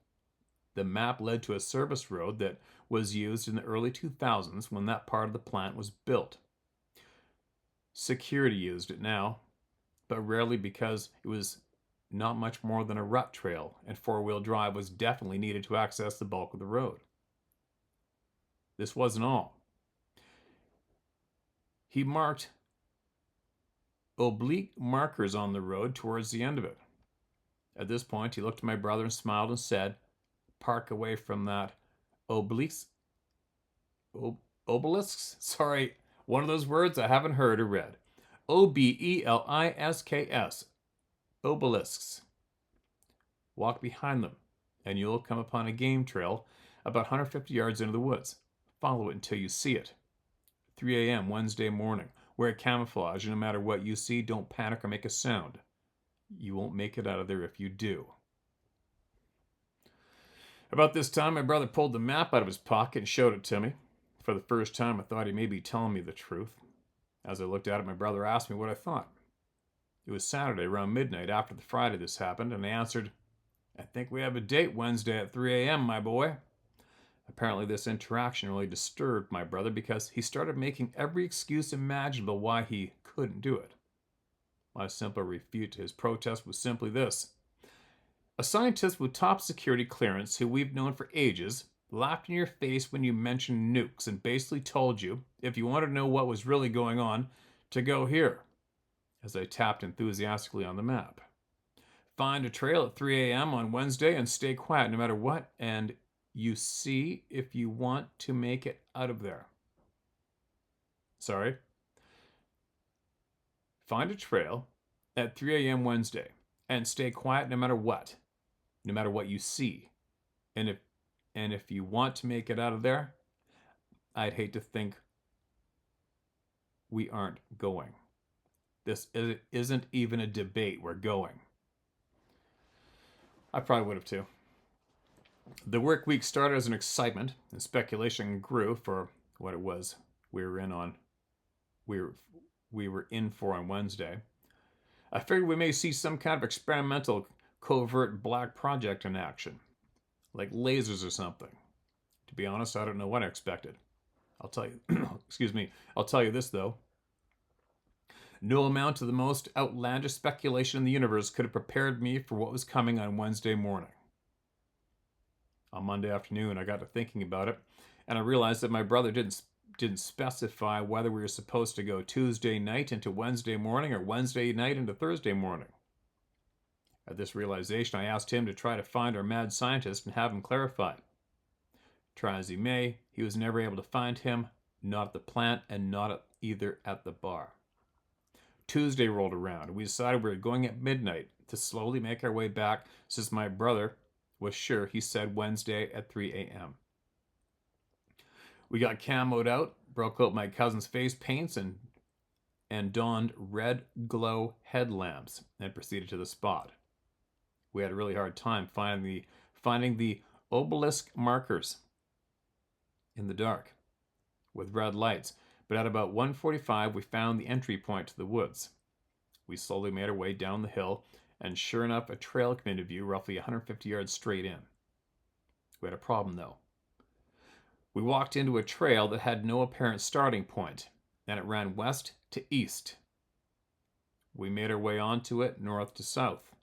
The map led to a service road that was used in the early 2000s when that part of the plant was built. Security used it now, but rarely because it was not much more than a rut trail, and four-wheel drive was definitely needed to access the bulk of the road. This wasn't all. He marked oblique markers on the road towards the end of it. At this point, he looked at my brother and smiled and said, "Park away from that obelisks." Obelisks? Sorry, one of those words I haven't heard or read. Obelisks. Obelisks. Walk behind them, and you'll come upon a game trail about 150 yards into the woods. Follow it until you see it. 3 a.m. Wednesday morning. Wear camouflage, and no matter what you see, don't panic or make a sound. You won't make it out of there if you do. About this time, my brother pulled the map out of his pocket and showed it to me. For the first time, I thought he may be telling me the truth. As I looked at it, my brother asked me what I thought. It was Saturday around midnight after the Friday this happened, and I answered, "I think we have a date Wednesday at 3 a.m., my boy." Apparently this interaction really disturbed my brother because he started making every excuse imaginable why he couldn't do it. My simple refute to his protest was simply this. A scientist with top security clearance who we've known for ages laughed in your face when you mentioned nukes and basically told you, if you wanted to know what was really going on, to go here, as I tapped enthusiastically on the map. Find a trail at 3 a.m. on Wednesday and stay quiet no matter what, and you see if you want to make it out of there. Sorry. Find a trail at 3 a.m. Wednesday and stay quiet no matter what you see. And if you want to make it out of there, I'd hate to think we aren't going. This isn't even a debate. We're going. I probably would have too. The work week started as an excitement, and speculation grew for what it was we were in for on Wednesday. I figured we may see some kind of experimental covert black project in action, like lasers or something. To be honest, I don't know what I expected. I'll tell you, I'll tell you this though. No amount of the most outlandish speculation in the universe could have prepared me for what was coming on Wednesday morning. On Monday afternoon, I got to thinking about it, and I realized that my brother didn't specify whether we were supposed to go Tuesday night into Wednesday morning or Wednesday night into Thursday morning. At this realization, I asked him to try to find our mad scientist and have him clarify. Try as he may, he was never able to find him, not at the plant and not either at the bar. Tuesday rolled around, and we decided we were going at midnight to slowly make our way back since my brother was sure he said Wednesday at 3 a.m. We got camoed out, broke out my cousin's face paints, and donned red glow headlamps and proceeded to the spot. We had a really hard time finding the obelisk markers in the dark with red lights, but at about 1:45 we found the entry point to the woods. We slowly made our way down the hill, and sure enough, a trail came into view roughly 150 yards straight in. We had a problem though. We walked into a trail that had no apparent starting point, and it ran west to east. We made our way onto it north to south.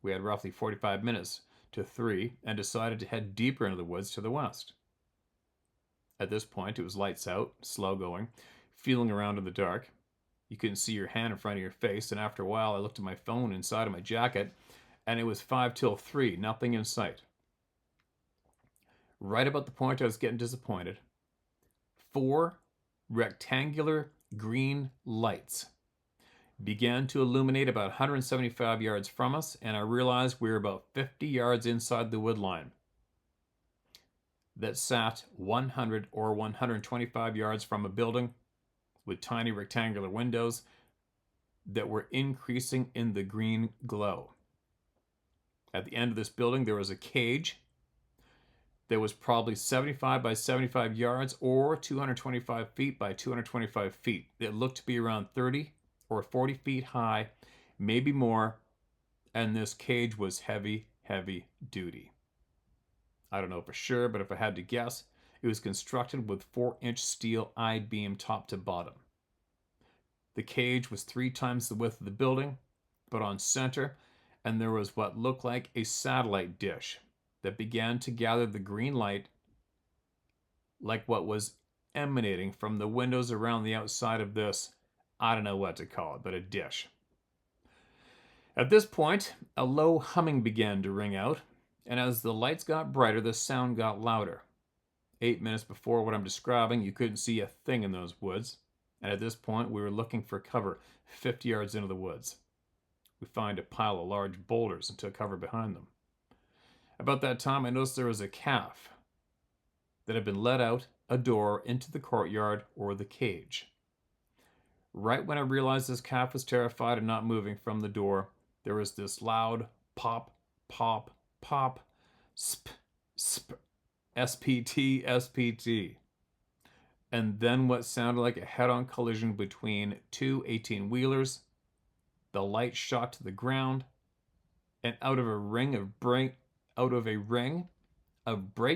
We had roughly 45 minutes to 3 and decided to head deeper into the woods to the west. At this point, it was lights out, slow going, feeling around in the dark. You couldn't see your hand in front of your face, and after a while I looked at my phone inside of my jacket, and it was 5 till 3, nothing in sight. Right about the point I was getting disappointed, 4 rectangular green lights began to illuminate about 175 yards from us, and I realized we were about 50 yards inside the wood line that sat 100 or 125 yards from a building with tiny rectangular windows that were increasing in the green glow. At the end of this building, there was a cage that was probably 75 by 75 yards or 225 feet by 225 feet. It looked to be around 30 or 40 feet high, maybe more, and this cage was heavy, heavy duty. I don't know for sure, but if I had to guess, it was constructed with 4-inch steel I-beam top to bottom. The cage was 3 times the width of the building, but on center, and there was what looked like a satellite dish that began to gather the green light like what was emanating from the windows around the outside of this, I don't know what to call it, but a dish. At this point, a low humming began to ring out, and as the lights got brighter, the sound got louder. 8 minutes before what I'm describing, you couldn't see a thing in those woods, and at this point, we were looking for cover 50 yards into the woods. We found a pile of large boulders and took cover behind them. About that time, I noticed there was a calf that had been let out a door into the courtyard or the cage. Right when I realized this calf was terrified and not moving from the door, there was this loud pop, pop, pop, sp, sp, SPT, SPT. And then what sounded like a head-on collision between 2 18-wheelers. The light shot to the ground, and out of a ring of bright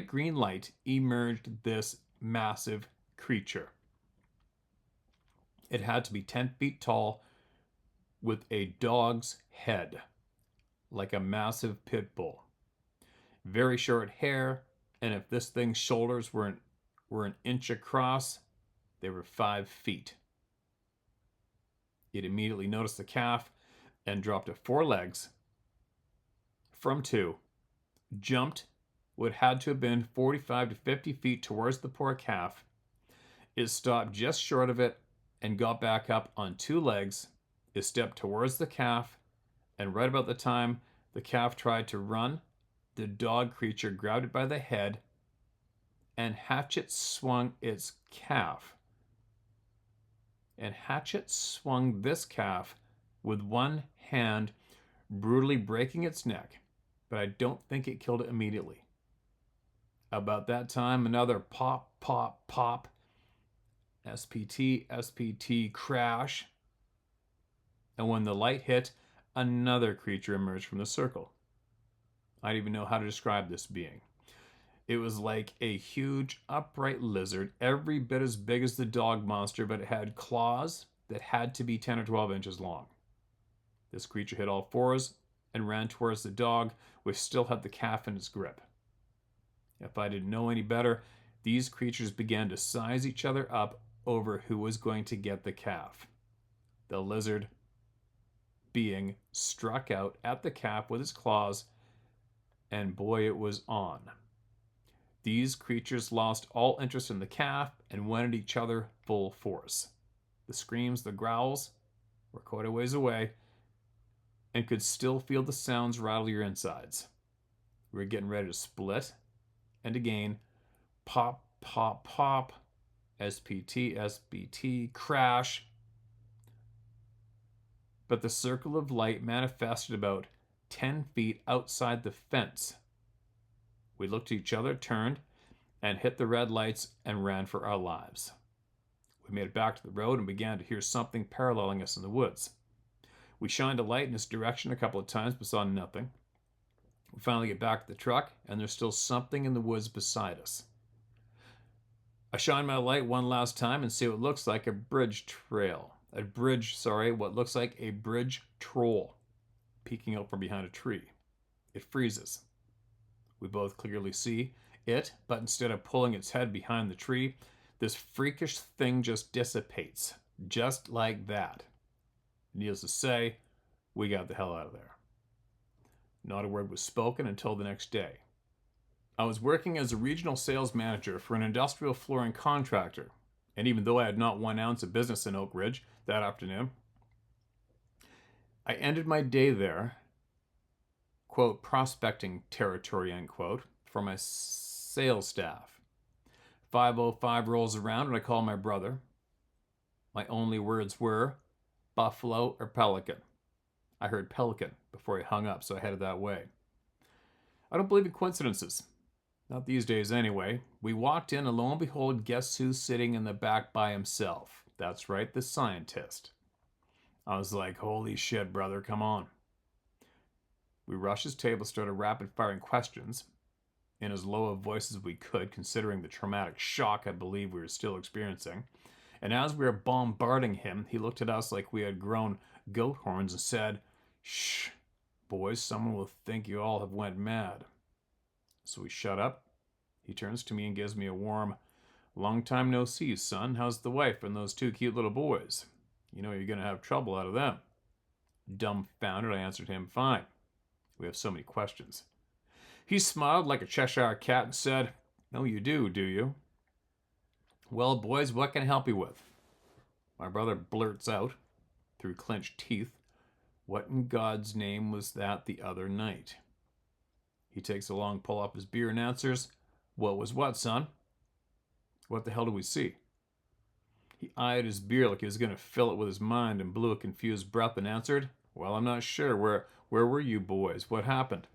green light emerged this massive creature. It had to be 10 feet tall with a dog's head, like a massive pit bull. Very short hair, and if this thing's shoulders were an inch across, they were 5 feet. It immediately noticed the calf and dropped to 4 legs from 2, jumped what had to have been 45 to 50 feet towards the poor calf. It stopped just short of it and got back up on 2 legs. It stepped towards the calf, and right about the time the calf tried to run, the dog creature grabbed it by the head and hatchet swung its calf. And hatchet swung this calf with one hand, brutally breaking its neck, but I don't think it killed it immediately. About that time, another pop, pop, pop, SPT, SPT crash, and when the light hit, another creature emerged from the circle. I don't even know how to describe this being. It was like a huge upright lizard, every bit as big as the dog monster, but it had claws that had to be 10 or 12 inches long. This creature hit all 4s and ran towards the dog, which still had the calf in its grip. If I didn't know any better, these creatures began to size each other up over who was going to get the calf. The lizard being struck out at the calf with its claws, and boy, it was on. These creatures lost all interest in the calf and went at each other full force. The screams, the growls were quite a ways away, and could still feel the sounds rattle your insides. We were getting ready to split, and again, pop, pop, pop, SPT, SBT, crash. But the circle of light manifested about 10 feet outside the fence. We looked at each other, turned, and hit the red lights and ran for our lives. We made it back to the road and began to hear something paralleling us in the woods. We shined a light in its direction a couple of times but saw nothing. We finally get back to the truck, and there's still something in the woods beside us. I shine my light one last time and see what looks like a what looks like a bridge troll peeking out from behind a tree. It freezes. We both clearly see it, but instead of pulling its head behind the tree, this freakish thing just dissipates, just like that. Needless to say, we got the hell out of there. Not a word was spoken until the next day. I was working as a regional sales manager for an industrial flooring contractor, and even though I had not 1 ounce of business in Oak Ridge that afternoon, I ended my day there, quote, prospecting territory, end quote, for my sales staff. 5:05 rolls around and I call my brother. My only words were buffalo or pelican. I heard pelican before he hung up, so I headed that way. I don't believe in coincidences. Not these days, anyway. We walked in, and lo and behold, guess who's sitting in the back by himself? That's right, the scientist. I was like, holy shit, brother, come on. We rushed his table, started rapid-firing questions in as low a voice as we could, considering the traumatic shock I believe we were still experiencing. And as we were bombarding him, he looked at us like we had grown goat horns and said, "Shh, boys, someone will think you all have went mad." So we shut up. He turns to me and gives me a warm, "Long time no see, son. How's the wife and those two cute little boys? You know you're going to have trouble out of them." Dumbfounded, I answered him, "Fine. We have so many questions." He smiled like a Cheshire cat and said, "No, you do you?" "Well, boys, what can I help you with?" My brother blurts out, through clenched teeth, "What in God's name was that the other night?" He takes a long pull off his beer and answers, "What was what, son?" "What the hell do we see?" He eyed his beer like he was going to fill it with his mind and blew a confused breath and answered, "Well, I'm not sure. Where were you boys? What happened?"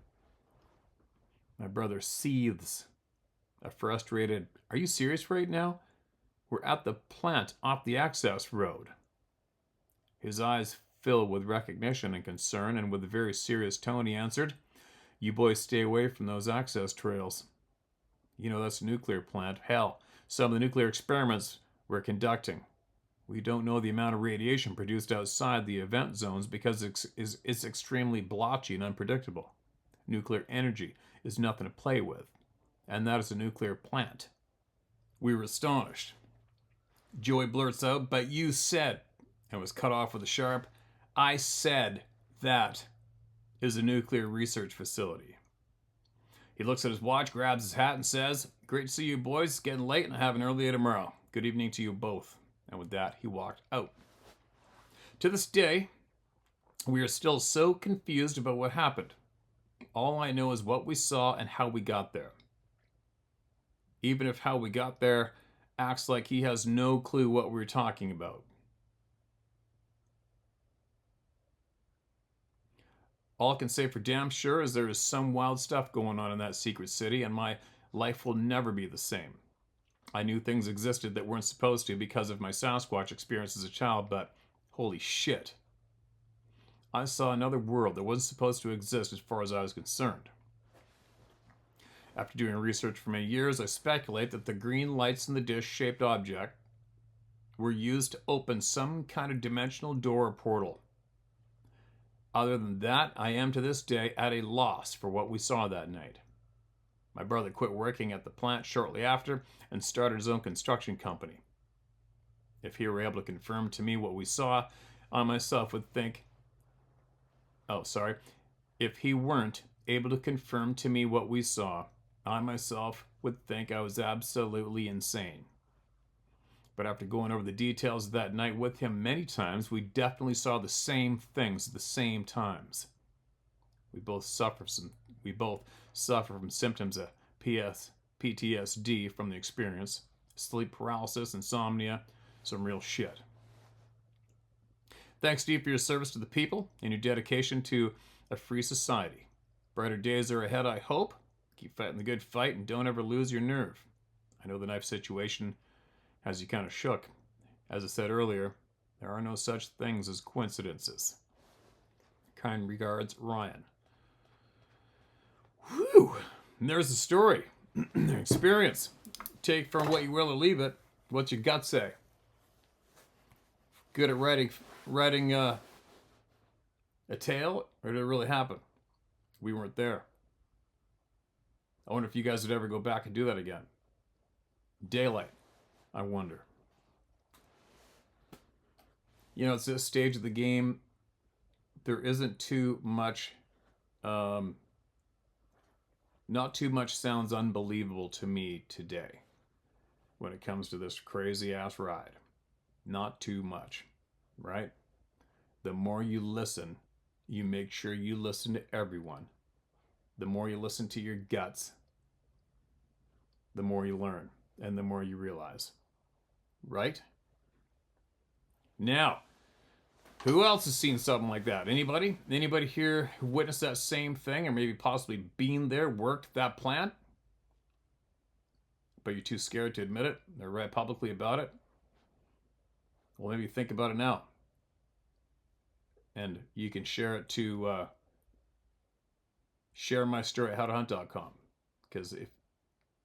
My brother seethes, a frustrated, "Are you serious right now? We're at the plant off the access road." His eyes fill with recognition and concern, and with a very serious tone he answered, "You boys stay away from those access trails. You know, that's a nuclear plant. Hell, some of the nuclear experiments we're conducting. We don't know the amount of radiation produced outside the event zones because it's extremely blotchy and unpredictable. Nuclear energy is nothing to play with, and that is a nuclear plant." We were astonished. Joey blurts out, "But you said," and was cut off with a sharp, "I said that is a nuclear research facility." He looks at his watch, grabs his hat, and says, "Great to see you boys. It's getting late and I have an early day tomorrow. Good evening to you both." And with that, he walked out. To this day, we are still so confused about what happened. All I know is what we saw and how we got there. Even if how we got there acts like he has no clue what we're talking about. All I can say for damn sure is there is some wild stuff going on in that secret city, and my life will never be the same. I knew things existed that weren't supposed to because of my Sasquatch experience as a child, but holy shit. I saw another world that wasn't supposed to exist as far as I was concerned. After doing research for many years, I speculate that the green lights in the dish-shaped object were used to open some kind of dimensional door or portal. Other than that, I am to this day at a loss for what we saw that night. My brother quit working at the plant shortly after and started his own construction company. If he were able to confirm to me what we saw, I myself would think... If he weren't able to confirm to me what we saw, I myself would think I was absolutely insane. But after going over the details of that night with him many times, we definitely saw the same things at the same times. We both suffer from symptoms of PTSD from the experience, sleep paralysis, insomnia, some real shit. Thanks, Steve, for your service to the people and your dedication to a free society. Brighter days are ahead, I hope. Keep fighting the good fight and don't ever lose your nerve. I know the knife situation has you kind of shook. As I said earlier, there are no such things as coincidences. Kind regards, Ryan. Whew! And there's the story. Experience. Take from what you will or leave it. What's your gut say? Good at writing a tale, or did it really happen? We weren't there. I wonder if you guys would ever go back and do that again. Daylight. I wonder. You know, it's this stage of the game. There isn't too much... not too much sounds unbelievable to me today when it comes to this crazy-ass ride. Not too much, right? The more you listen, you make sure you listen to everyone. The more you listen to your guts, the more you learn and the more you realize. Right? Now, who else has seen something like that? Anybody? Anybody here who witnessed that same thing or maybe possibly been there, worked that plant? but you're too scared to admit it or write publicly about it, well, maybe think about it now. And you can share it to share my story at howtohunt.com. Because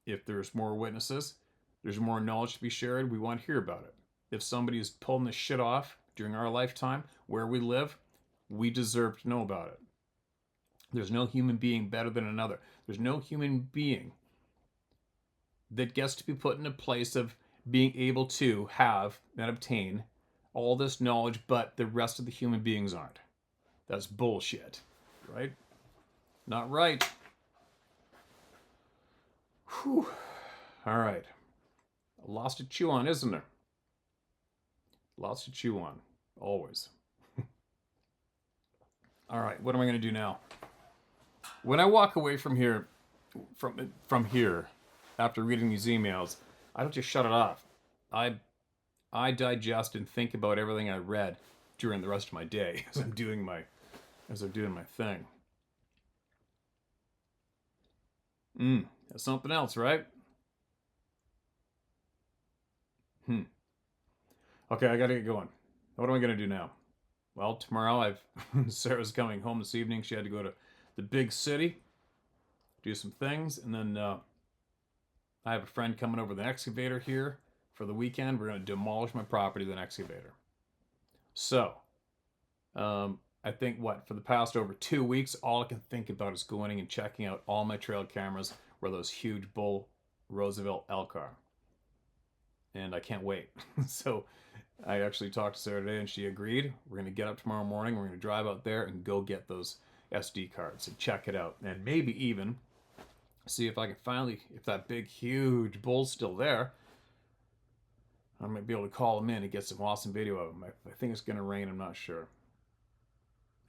if there's more witnesses, there's more knowledge to be shared, we want to hear about it. If somebody is pulling this shit off during our lifetime, where we live, we deserve to know about it. There's no human being better than another. There's no human being that gets to be put in a place of being able to have and obtain all this knowledge, but the rest of the human beings aren't. That's bullshit, right? Not right. Whew. All right. Lots to chew on, isn't there? Lots to chew on, always. All right, what am I going to do now? When I walk away from here, after reading these emails, I don't just shut it off. I digest and think about everything I read during the rest of my day as I'm doing my thing. That's something else, right? Okay, I gotta get going. What am I gonna do now? Well, tomorrow Sarah's coming home this evening. She had to go to the big city, do some things, and then I have a friend coming over with an excavator here for the weekend. We're gonna demolish my property with an excavator. So, I think for the past over 2 weeks, all I can think about is going in and checking out all my trail cameras where those huge bull Roosevelt elk are. And I can't wait. So I actually talked to Sarah today and she agreed. We're going to get up tomorrow morning. We're going to drive out there and go get those SD cards and check it out. And maybe even see if I can finally, if that big, huge bull's still there, I might be able to call him in and get some awesome video of him. I think it's going to rain. I'm not sure.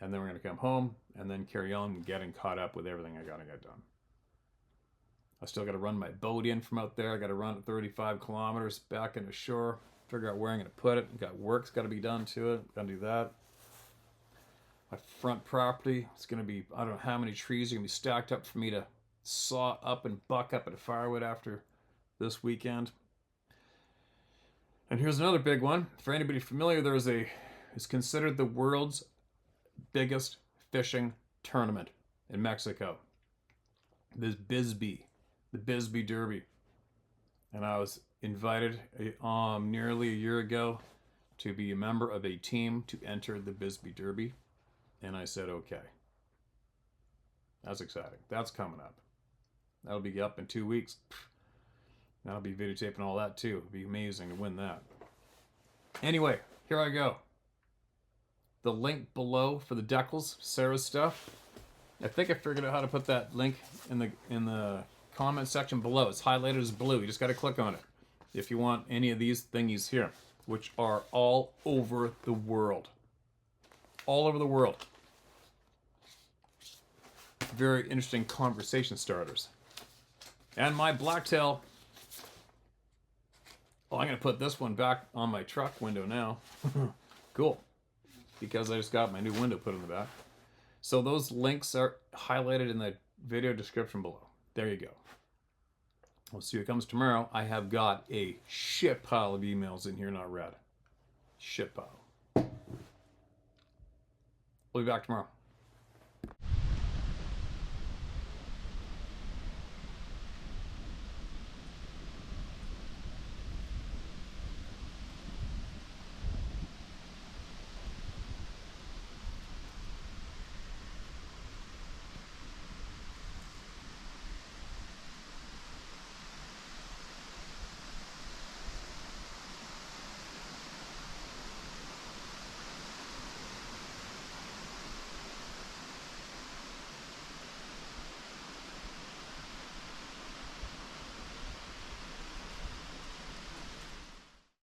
And then we're going to come home and then carry on getting caught up with everything I got to get done. I still got to run my boat in from out there. I got to run it 35 kilometers back into shore. Figure out where I'm going to put it. Got work's got to be done to it. Got to do that. My front property, it's going to be, I don't know how many trees are going to be stacked up for me to saw up and buck up at a firewood after this weekend. And here's another big one. For anybody familiar, it's considered the world's biggest fishing tournament in Mexico. The Bisbee Derby. And I was invited nearly a year ago to be a member of a team to enter the Bisbee Derby. And I said, okay. That's exciting. That's coming up. That'll be up in 2 weeks. And I'll be videotaping all that too. It'll be amazing to win that. Anyway, here I go. The link below for the decals, Sarah's stuff. I think I figured out how to put that link in the comment section below. It's highlighted as blue. You just got to click on it if you want any of these thingies here, which are all over the world. All over the world. Very interesting conversation starters. And my blacktail. Well, I'm going to put this one back on my truck window now. Cool. Because I just got my new window put in the back. So those links are highlighted in the video description below. There you go. We'll see what comes tomorrow. I have got a shit pile of emails in here not read. Shit pile. We'll be back tomorrow.